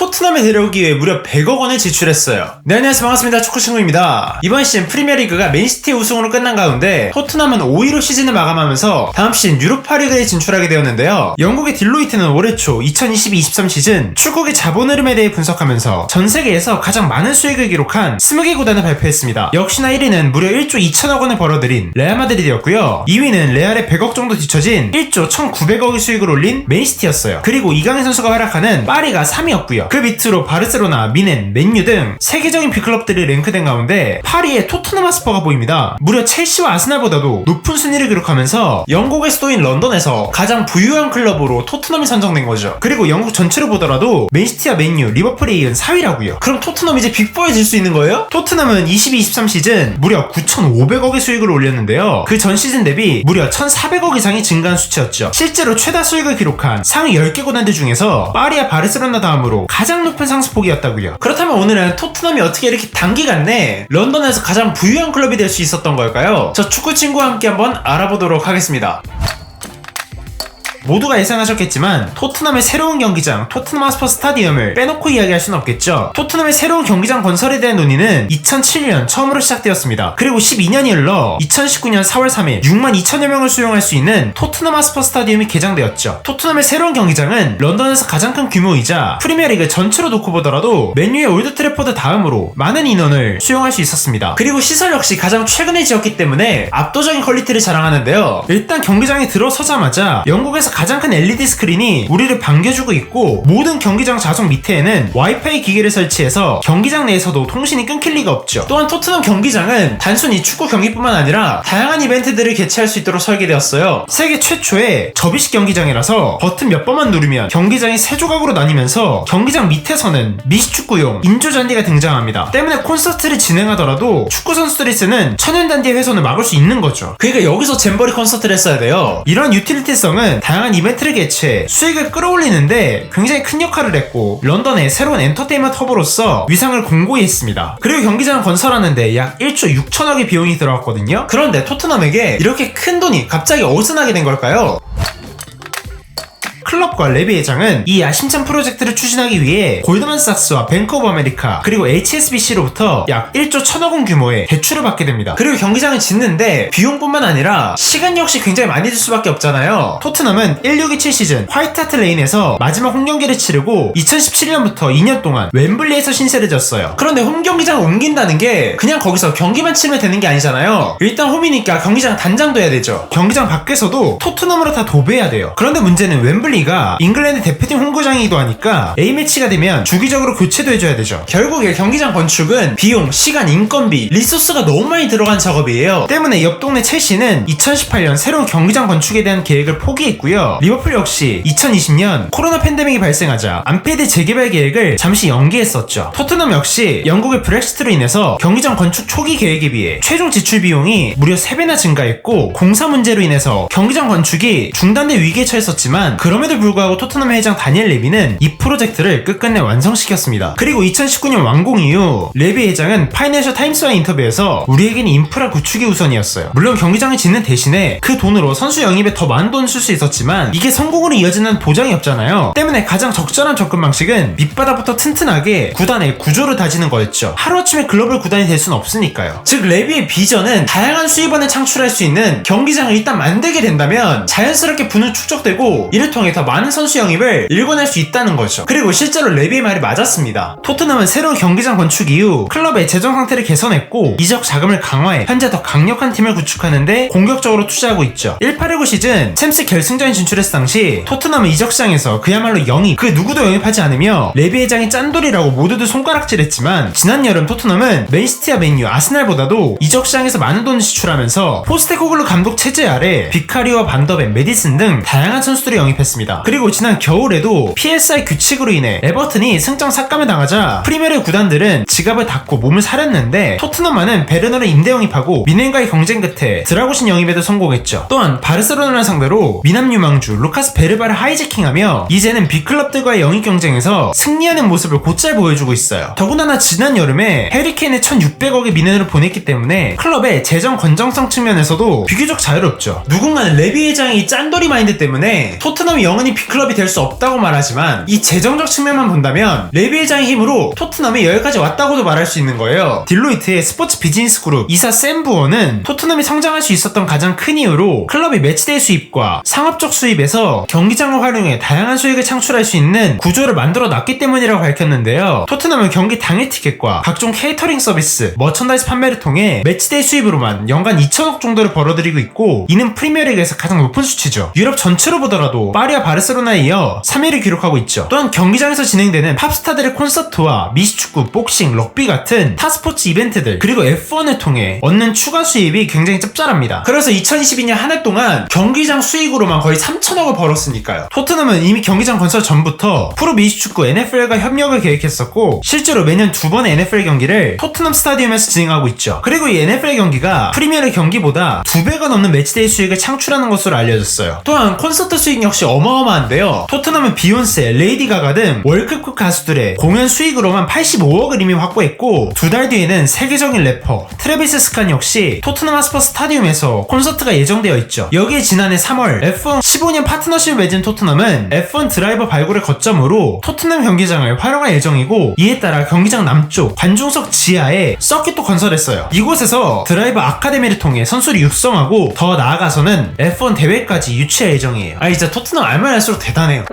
토트넘에 데려오기 위해 무려 100억 원을 지출했어요. 네, 안녕하세요. 반갑습니다. 축구친구입니다. 이번 시즌 프리미어리그가 맨시티 우승으로 끝난 가운데 토트넘은 5위로 시즌을 마감하면서 다음 시즌 유로파리그에 진출하게 되었는데요. 영국의 딜로이트는 올해 초 2022-23 시즌 축구의 자본 흐름에 대해 분석하면서 전 세계에서 가장 많은 수익을 기록한 20개 구단을 발표했습니다. 역시나 1위는 무려 1조 2천억 원을 벌어들인 레알 마드리드였고요. 2위는 레알에 100억 정도 뒤처진 1조 1,900억의 수익을 올린 맨시티였어요. 그리고 이강인 선수가 활약하는 파리가 3위였고요. 그 밑으로 바르셀로나, 미넨, 맨유 등 세계적인 빅클럽들이 랭크된 가운데 파리의 토트넘 하스퍼가 보입니다. 무려 첼시와 아스날보다도 높은 순위를 기록하면서 영국의 수도인 런던에서 가장 부유한 클럽으로 토트넘이 선정된 거죠. 그리고 영국 전체로 보더라도 맨시티와 맨유, 리버풀에 이은 4위라고요. 그럼 토트넘 이제 빅4에 질 수 있는 거예요? 토트넘은 22-23 시즌 무려 9,500억의 수익을 올렸는데요. 그 전 시즌 대비 무려 1,400억 이상이 증가한 수치였죠. 실제로 최다 수익을 기록한 상위 10개 구단들 중에서 파리와 바르셀로나 다음으로 가장 높은 상승폭이었다고요. 그렇다면 오늘은 토트넘이 어떻게 이렇게 단기간 내 런던에서 가장 부유한 클럽이 될 수 있었던 걸까요? 저 축구 친구와 함께 한번 알아보도록 하겠습니다. 모두가 예상하셨겠지만 토트넘의 새로운 경기장 토트넘 하스퍼 스타디움을 빼놓고 이야기할 수는 없겠죠. 토트넘의 새로운 경기장 건설에 대한 논의는 2007년 처음으로 시작되었습니다. 그리고 12년이 흘러 2019년 4월 3일 6만 2천여 명을 수용할 수 있는 토트넘 하스퍼 스타디움이 개장되었죠. 토트넘의 새로운 경기장은 런던에서 가장 큰 규모이자 프리미어리그 전체로 놓고 보더라도 맨유의 올드 트래포드 다음으로 많은 인원을 수용할 수 있었습니다. 그리고 시설 역시 가장 최근에 지었기 때문에 압도적인 퀄리티를 자랑하는데요. 일단 경기장에 들어서자마자 영국에서 가장 큰 LED 스크린이 우리를 반겨주고 있고, 모든 경기장 좌석 밑에는 와이파이 기기를 설치해서 경기장 내에서도 통신이 끊길 리가 없죠. 또한 토트넘 경기장은 단순히 축구 경기뿐만 아니라 다양한 이벤트들을 개최할 수 있도록 설계되었어요. 세계 최초의 접이식 경기장이라서 버튼 몇 번만 누르면 경기장이 세 조각으로 나뉘면서 경기장 밑에서는 미식축구용 인조잔디가 등장합니다. 때문에 콘서트를 진행하더라도 축구 선수들이 쓰는 천연잔디의 훼손을 막을 수 있는 거죠. 그러니까 여기서 잼버리 콘서트를 했어야 돼요. 이런 유틸리티성은 다양한 이벤트를 개최해 수익을 끌어올리는데 굉장히 큰 역할을 했고, 런던의 새로운 엔터테인먼트 허브로서 위상을 공고히 했습니다. 그리고 경기장을 건설하는데 약 1조 6천억의 비용이 들어갔거든요. 그런데 토트넘에게 이렇게 큰 돈이 갑자기 어디서 나게 된 걸까요? 클럽과 레비 회장은 이 야심찬 프로젝트를 추진하기 위해 골드만삭스와 뱅크 오브 아메리카 그리고 HSBC로부터 약 1조 1천억 원 규모의 대출을 받게 됩니다. 그리고 경기장을 짓는데 비용뿐만 아니라 시간 역시 굉장히 많이 들 수밖에 없잖아요. 토트넘은 1627 시즌 화이트하트 레인에서 마지막 홈경기를 치르고 2017년부터 2년 동안 웸블리에서 신세를 졌어요. 그런데 홈경기장을 옮긴다는 게 그냥 거기서 경기만 치면 되는 게 아니잖아요. 일단 홈이니까 경기장 단장도 해야 되죠. 경기장 밖에서도 토트넘으로 다 도배해야 돼요. 그런데 문제는 웸블리가 잉글랜드 대표팀 홈구장이기도 하니까 A매치가 되면 주기적으로 교체도 해줘야 되죠. 결국에 경기장 건축은 비용, 시간, 인건비, 리소스가 너무 많이 들어간 작업이에요. 때문에 옆 동네 첼시는 2018년 새로운 경기장 건축에 대한 계획을 포기했고요. 리버풀 역시 2020년 코로나 팬데믹이 발생하자 안필드 재개발 계획을 잠시 연기했었죠. 토트넘 역시 영국의 브렉시트로 인해서 경기장 건축 초기 계획에 비해 최종 지출 비용이 무려 3배나 증가했고, 공사 문제로 인해서 경기장 건축이 중단될 위기에 처했었지만 그럼에도 불구하고 토트넘 회장 다니엘 레비는 이 프로젝트를 끝끝내 완성시켰습니다. 그리고 2019년 완공 이후 레비 회장은 파이낸셜 타임스와의 인터뷰에서 우리에게는 인프라 구축이 우선이었어요. 물론 경기장을 짓는 대신에 그 돈으로 선수 영입에 더 많은 돈을 쓸 수 있었지만 이게 성공으로 이어지는 보장이 없잖아요. 때문에 가장 적절한 접근 방식은 밑바닥부터 튼튼하게 구단의 구조를 다지는 거였죠. 하루아침에 글로벌 구단이 될 수는 없으니까요. 즉 레비의 비전은 다양한 수입원을 창출할 수 있는 경기장을 일단 만들게 된다면 자연스럽게 부는 축적되고, 이를 통해 더 많은 선수 영입을 일궈낼 수 있다는 거죠. 그리고 실제로 레비의 말이 맞았습니다. 토트넘은 새로운 경기장 건축 이후 클럽의 재정 상태를 개선했고 이적 자금을 강화해 현재 더 강력한 팀을 구축하는데 공격적으로 투자하고 있죠. 18-19 시즌 챔스 결승전에 진출했을 당시 토트넘은 이적 시장에서 그야말로 영입, 그 누구도 영입하지 않으며 레비 회장이 짠돌이라고 모두들 손가락질했지만, 지난 여름 토트넘은 맨시티와 맨유, 아스날보다도 이적 시장에서 많은 돈을 지출하면서 포스테코글루 감독 체제 아래 비카리오와 반더벤, 메디슨 등 다양한 선수들을 영입했습니다. 그리고 지난 겨울에도 PSI 규칙으로 인해 에버튼이 승점 삭감을 당하자 프리미어리그 구단들은 지갑을 닫고 몸을 사렸는데, 토트넘만은 베르너를 임대 영입하고 미넨과의 경쟁 끝에 드라고신 영입에도 성공했죠. 또한 바르셀로나를 상대로 미남 유망주 루카스 베르바를 하이제킹하며 이제는 빅클럽들과의 영입 경쟁에서 승리하는 모습을 곧잘 보여주고 있어요. 더군다나 지난 여름에 해리케인의 1600억의 미넨을 보냈기 때문에 클럽의 재정 건정성 측면에서도 비교적 자유롭죠. 누군가는 레비 회장이 짠돌이 마인드 때문에 토트넘이 영원히 B클럽이 될 수 없다고 말하지만 이 재정적 측면만 본다면 레비 회장의 힘으로 토트넘이 여기까지 왔다고도 말할 수 있는 거예요. 딜로이트의 스포츠 비즈니스 그룹 이사 샘 부어는 토트넘이 성장할 수 있었던 가장 큰 이유로 클럽이 매치데이 수입과 상업적 수입에서 경기장을 활용해 다양한 수익을 창출할 수 있는 구조를 만들어 놨기 때문이라고 밝혔는데요. 토트넘은 경기 당일 티켓과 각종 케이터링 서비스, 머천다이즈 판매를 통해 매치데이 수입으로만 연간 2천억 정도를 벌어들이고 있고 이는 프리미어리그에서 가장 높은 수치죠. 유럽 전체로 보더라도 파리와 바르셀로나에 이어 3위를 기록하고 있죠. 또한 경기장에서 진행되는 팝스타들의 콘서트와 미식축구, 복싱, 럭비 같은 타 스포츠 이벤트들 그리고 F1을 통해 얻는 추가 수입이 굉장히 짭짤합니다. 그래서 2022년 한 해 동안 경기장 수익으로만 거의 3천억을 벌었으니까요. 토트넘은 이미 경기장 건설 전부터 프로 미식축구 NFL과 협력을 계획했었고 실제로 매년 2번의 NFL 경기를 토트넘 스타디움에서 진행하고 있죠. 그리고 이 NFL 경기가 프리미어리그 경기보다 2배가 넘는 매치데이 수익을 창출하는 것으로 알려졌어요. 또한 콘서트 수익 역시 어마어마한데요. 토트넘은 비욘세, 레이디 가가 등 월급급 가수들의 공연 수익으로만 85억을 이미 확보했고 2달 뒤에는 세계적인 래퍼 트래비스 스칸 역시 토트넘 하스퍼 스타디움에서 콘서트가 예정되어 있죠. 여기에 지난해 3월 F1 15년 파트너십을 맺은 토트넘은 F1 드라이버 발굴을 거점으로 토트넘 경기장을 활용할 예정이고 이에 따라 경기장 남쪽 관중석 지하에 서킷도 건설했어요. 이곳에서 드라이버 아카데미를 통해 선수를 육성하고 더 나아가서는 F1 대회까지 유치할 예정이에요. 진짜 토트넘 알면 할수록 대단해요.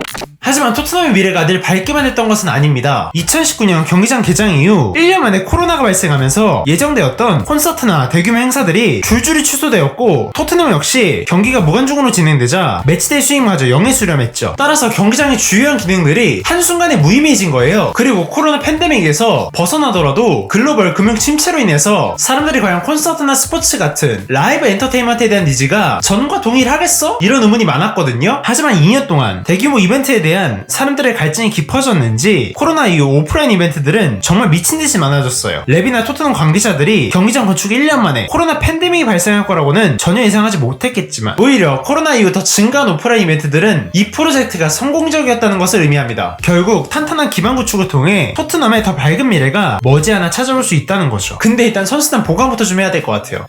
하지만 토트넘의 미래가 늘 밝기만 했던 것은 아닙니다. 2019년 경기장 개장 이후 1년 만에 코로나가 발생하면서 예정되었던 콘서트나 대규모 행사들이 줄줄이 취소되었고 토트넘 역시 경기가 무관중으로 진행되자 매치데이 수익마저 영에 수렴했죠. 따라서 경기장의 주요한 기능들이 한순간에 무의미해진 거예요. 그리고 코로나 팬데믹에서 벗어나더라도 글로벌 금융 침체로 인해서 사람들이 과연 콘서트나 스포츠 같은 라이브 엔터테인먼트에 대한 니즈가 전과 동일하겠어? 이런 의문이 많았거든요. 하지만 2년 동안 대규모 이벤트에 대한 사람들의 갈증이 깊어졌는지 코로나 이후 오프라인 이벤트들은 정말 미친듯이 많아졌어요. 랩이나 토트넘 관계자들이 경기장 건축 1년 만에 코로나 팬데믹이 발생할 거라고는 전혀 예상하지 못했겠지만 오히려 코로나 이후 더 증가한 오프라인 이벤트들은 이 프로젝트가 성공적이었다는 것을 의미합니다. 결국 탄탄한 기반 구축을 통해 토트넘의 더 밝은 미래가 머지않아 찾아올 수 있다는 거죠. 근데 일단 선수단 보강부터 좀 해야 될 것 같아요.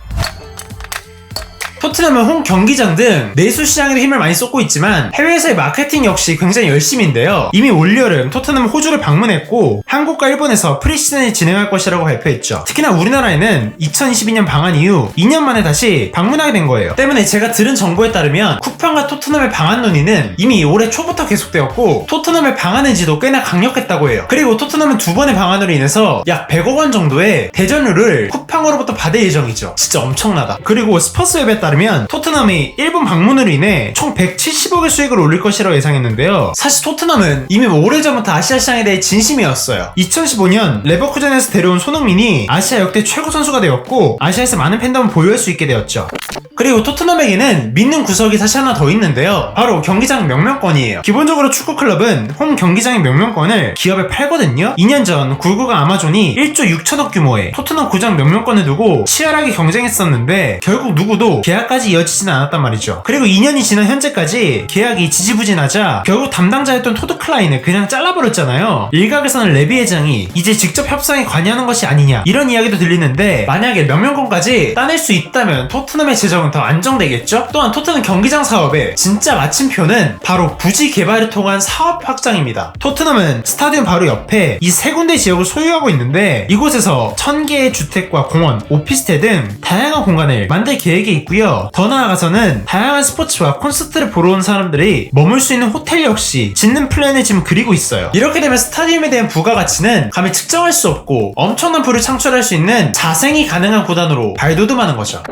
토트넘은 홈 경기장 등 내수 시장에도 힘을 많이 쏟고 있지만 해외에서의 마케팅 역시 굉장히 열심인데요. 이미 올여름 토트넘은 호주를 방문했고 한국과 일본에서 프리시즌을 진행할 것이라고 발표했죠. 특히나 우리나라에는 2022년 방한 이후 2년 만에 다시 방문하게 된 거예요. 때문에 제가 들은 정보에 따르면 쿠팡과 토트넘의 방한 논의는 이미 올해 초부터 계속되었고 토트넘의 방한 의지도 꽤나 강력했다고 해요. 그리고 토트넘은 2번의 방한으로 인해서 약 100억 원 정도의 대전료를 쿠팡으로부터 받을 예정이죠. 진짜 엄청나다. 그리고 스퍼스웹에 따르면 토트넘이 일본 방문으로 인해 총 170억의 수익을 올릴 것이라고 예상했는데요. 사실 토트넘은 이미 오래전부터 아시아 시장에 대해 진심이었어요. 2015년 레버쿠젠에서 데려온 손흥민이 아시아 역대 최고 선수가 되었고 아시아에서 많은 팬덤을 보유할 수 있게 되었죠. 그리고 토트넘에게는 믿는 구석이 사실 하나 더 있는데요. 바로 경기장 명명권이에요. 기본적으로 축구클럽은 홈 경기장의 명명권을 기업에 팔거든요. 2년 전 굴구가 아마존이 1조 6천억 규모의 토트넘 구장 명명권을 두고 치열하게 경쟁했었는데 결국 누구도 계약까지 이어지지는 않았단 말이죠. 그리고 2년이 지난 현재까지 계약이 지지부진하자 결국 담당자였던 토드 클라인을 그냥 잘라버렸잖아요. 일각에서는 레비 회장이 이제 직접 협상에 관여하는 것이 아니냐 이런 이야기도 들리는데 만약에 명명권까지 따낼 수 있다면 토트넘의 재정은 더 안정되겠죠? 또한 토트넘 경기장 사업의 진짜 마침표는 바로 부지 개발을 통한 사업 확장입니다. 토트넘은 스타디움 바로 옆에 이 세 군데 지역을 소유하고 있는데 이곳에서 1000개의 주택과 공원, 오피스텔 등 다양한 공간을 만들 계획이 있고요. 더 나아가서는 다양한 스포츠와 콘서트를 보러 온 사람들이 머물 수 있는 호텔 역시 짓는 플랜을 지금 그리고 있어요. 이렇게 되면 스타디움에 대한 부가가치는 감히 측정할 수 없고 엄청난 부를 창출할 수 있는 자생이 가능한 구단으로 발돋움하는 거죠.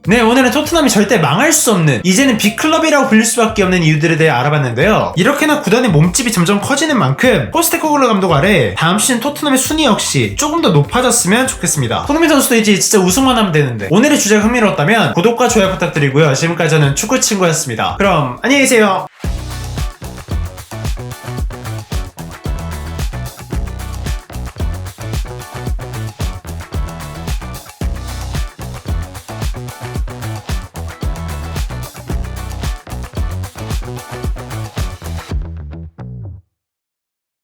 네, 오늘은 토트넘이 절대 망할 수 없는 이제는 빅클럽이라고 불릴 수밖에 없는 이유들에 대해 알아봤는데요. 이렇게나 구단의 몸집이 점점 커지는 만큼 포스테코글루 감독 아래 다음 시즌 토트넘의 순위 역시 조금 더 높아졌으면 좋겠습니다. 손흥민 선수도 이제 진짜 우승만 하면 되는데 오늘의 주제가 흥미로웠다면 구독과 좋아요 부탁드리고요. 지금까지 저는 축구친구였습니다. 그럼 안녕히 계세요.